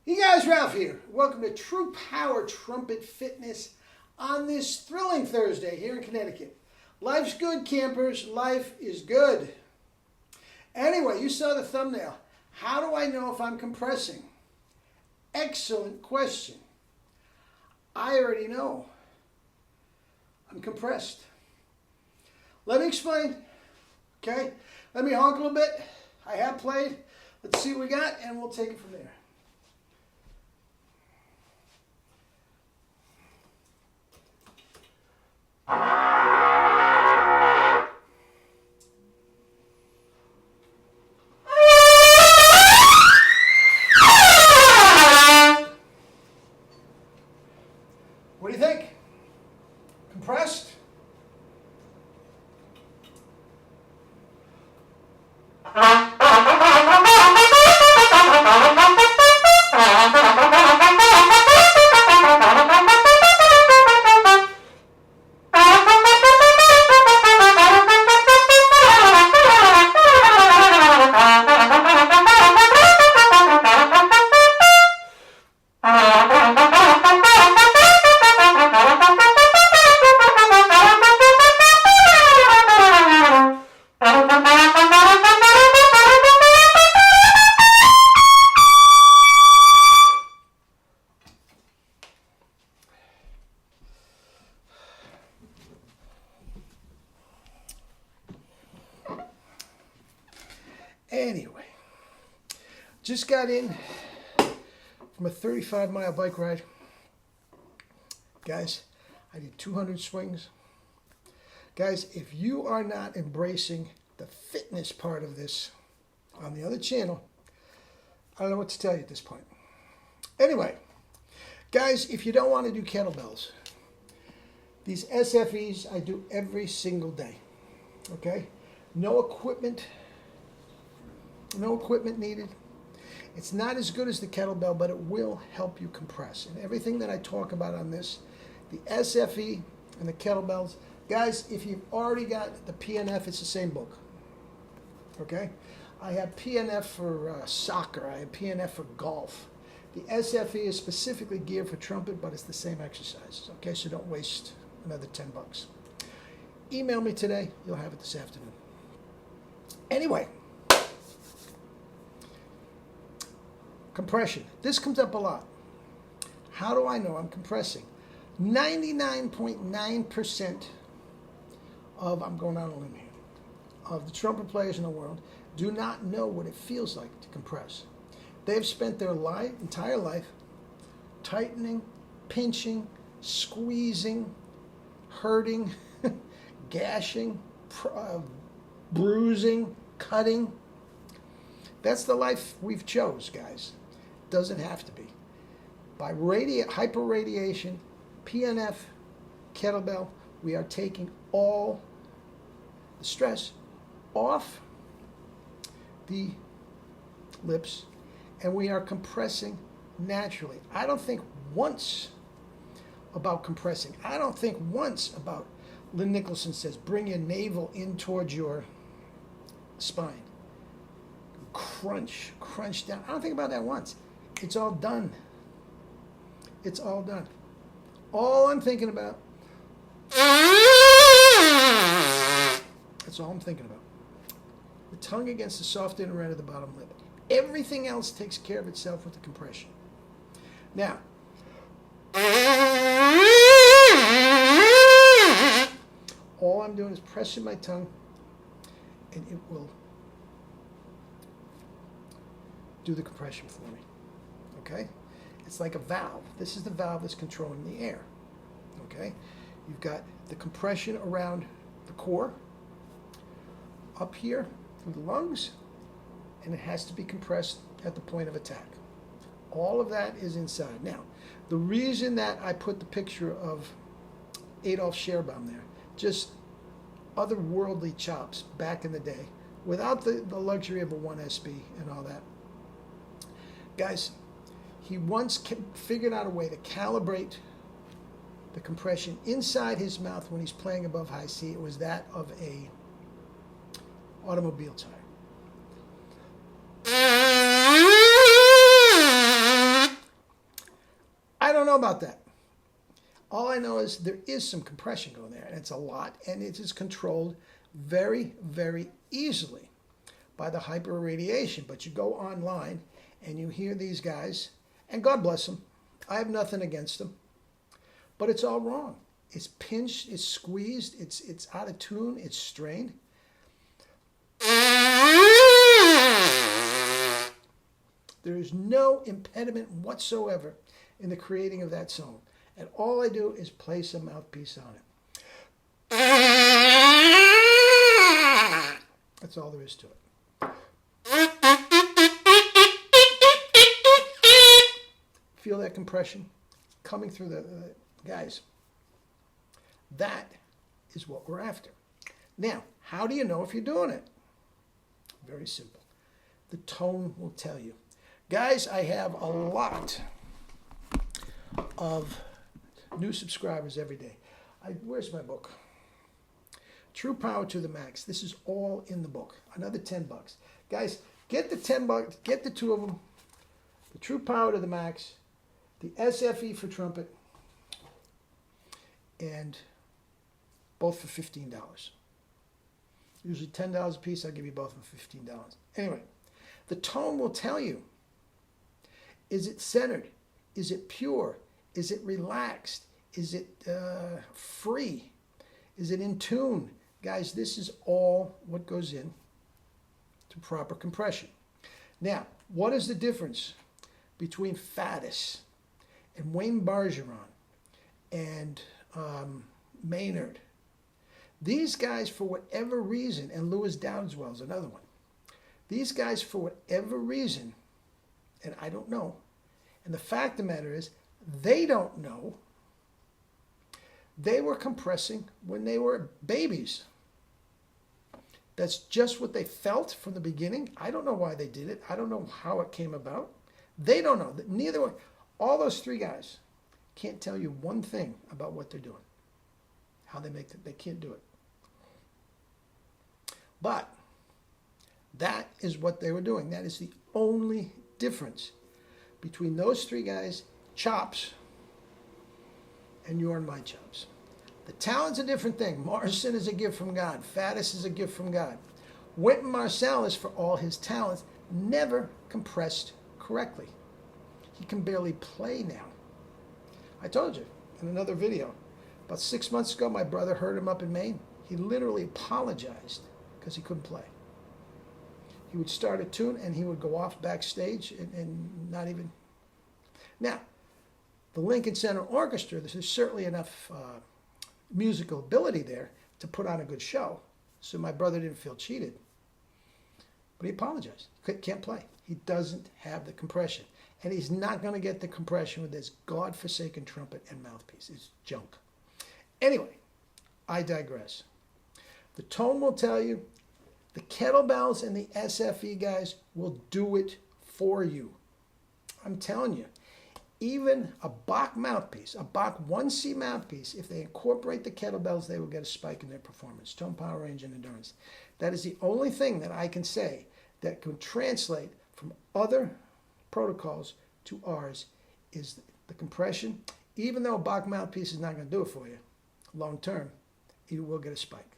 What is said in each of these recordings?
Hey guys, Ralph here. Welcome to True Power Trumpet Fitness on this thrilling Thursday here in Connecticut. Life's good, campers. Life is good. Anyway, you saw the thumbnail. How do I know if I'm compressing? Excellent question. I already know. I'm compressed. Let me explain. Okay? Let me honk a little bit. I have played. Let's see what we got, and we'll take it from there. What do you think? Compressed? Anyway, just got in from a 35-mile bike ride. Guys, I did 200 swings. Guys, if you are not embracing the fitness part of this on the other channel, I don't know what to tell you at this point. Anyway, guys, if you don't want to do kettlebells, these SFEs I do every single day. Okay? No equipment needed. It's not as good as the kettlebell, but it will help you compress. And everything that I talk about on this, the SFE and the kettlebells, guys, if you've already got the PNF, it's the same book. Okay? I have PNF for soccer. I have PNF for golf. The SFE is specifically geared for trumpet, but it's the same exercises. Okay? So don't waste another $10. Email me today. You'll have it this afternoon. Anyway. Compression. This comes up a lot. How do I know I'm compressing? 99.9% of, I'm going out on a limb here, of the trumpet players in the world do not know what it feels like to compress. They've spent their entire life tightening, pinching, squeezing, hurting, gashing, bruising, cutting. That's the life we've chose, guys. Doesn't have to be. By hyperradiation, PNF, kettlebell, we are taking all the stress off the lips, and we are compressing naturally. I don't think once about compressing. I don't think once about, Lynn Nicholson says, bring your navel in towards your spine. Crunch down. I don't think about that once. It's all done. It's all done. All I'm thinking about, that's all I'm thinking about. The tongue against the soft inner end of the bottom lip. Everything else takes care of itself with the compression. Now, all I'm doing is pressing my tongue, and it will do the compression for me. Okay? It's like a valve. This is the valve that's controlling the air. Okay? You've got the compression around the core, up here through the lungs, and it has to be compressed at the point of attack. All of that is inside. Now, the reason that I put the picture of Adolf Scherbaum there, just otherworldly chops back in the day, without the luxury of a 1SB and all that. Guys, he once figured out a way to calibrate the compression inside his mouth when he's playing above high C. It was that of a automobile tire. about that. All I know is there is some compression going there, and it's a lot, and it is controlled very, very easily by the hyperradiation. But you go online and you hear these guys, and God bless them. I have nothing against them, but it's all wrong. It's pinched, it's squeezed, it's out of tune, it's strained. There is no impediment whatsoever in the creating of that song. And all I do is place a mouthpiece on it. That's all there is to it. Feel that compression coming through the guys. That is what we're after. Now, how do you know if you're doing it? Very simple. The tone will tell you. Guys, I have a lot of new subscribers every day. Where's my book? True Power to the Max. This is all in the book. Another $10. Guys, get the $10, get the two of them. The True Power to the Max, the SFE for trumpet, and both for $15. Usually $10 a piece. I'll give you both for $15. Anyway, the tone will tell you. Is it centered? Is it pure? Is it relaxed? Is it free? Is it in tune? Guys, this is all what goes in to proper compression. Now, what is the difference between Faddis and Wayne Bergeron and Maynard? These guys, for whatever reason, and Lewis Dowdeswell is another one. These guys, for whatever reason, and I don't know, and the fact of the matter is, they don't know, they were compressing when they were babies. That's just what they felt from the beginning. I don't know why they did it. I don't know how it came about. They don't know. Neither one. All those three guys can't tell you one thing about what they're doing. How they make it. They can't do it. But that is what they were doing. That is the only difference between those three guys' chops and your and my chops. The talent's a different thing. Morrison is a gift from God. Faddis is a gift from God. Wynton Marsalis, for all his talents, never compressed correctly. He can barely play now. I told you in another video, about 6 months ago, my brother heard him up in Maine. He literally apologized because he couldn't play. He would start a tune and he would go off backstage and not even... Now, the Lincoln Center Orchestra, there's certainly enough musical ability there to put on a good show. So my brother didn't feel cheated. But he apologized. Can't play. He doesn't have the compression. And he's not going to get the compression with this godforsaken trumpet and mouthpiece. It's junk. Anyway, I digress. The tone will tell you. The kettlebells and the SFE guys will do it for you. I'm telling you. Even a Bach mouthpiece, a Bach 1C mouthpiece, if they incorporate the kettlebells, they will get a spike in their performance. Tone, power, range, and endurance. That is the only thing that I can say that can translate from other protocols to ours is the compression. Even though a Bach mouthpiece is not going to do it for you, long term, you will get a spike.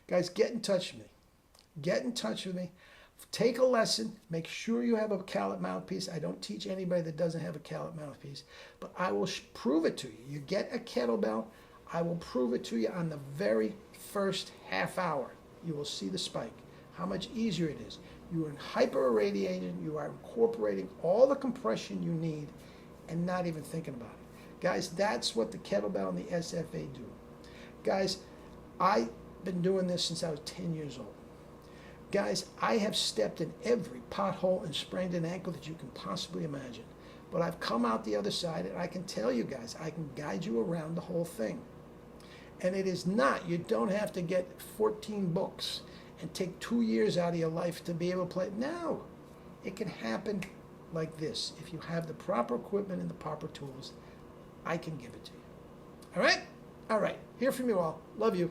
Guys, get in touch with me. Get in touch with me. Take a lesson. Make sure you have a Calit mouthpiece. I don't teach anybody that doesn't have a Calit mouthpiece, but I will prove it to you. You get a kettlebell, I will prove it to you on the very first half hour. You will see the spike, how much easier it is. You are hyper-irradiated. You are incorporating all the compression you need and not even thinking about it. Guys, that's what the kettlebell and the SFA do. Guys, I've been doing this since I was 10 years old. Guys, I have stepped in every pothole and sprained an ankle that you can possibly imagine. But I've come out the other side, and I can tell you guys, I can guide you around the whole thing. And it is not, you don't have to get 14 books and take 2 years out of your life to be able to play. No, it can happen like this. If you have the proper equipment and the proper tools, I can give it to you. All right? All right. Hear from you all. Love you.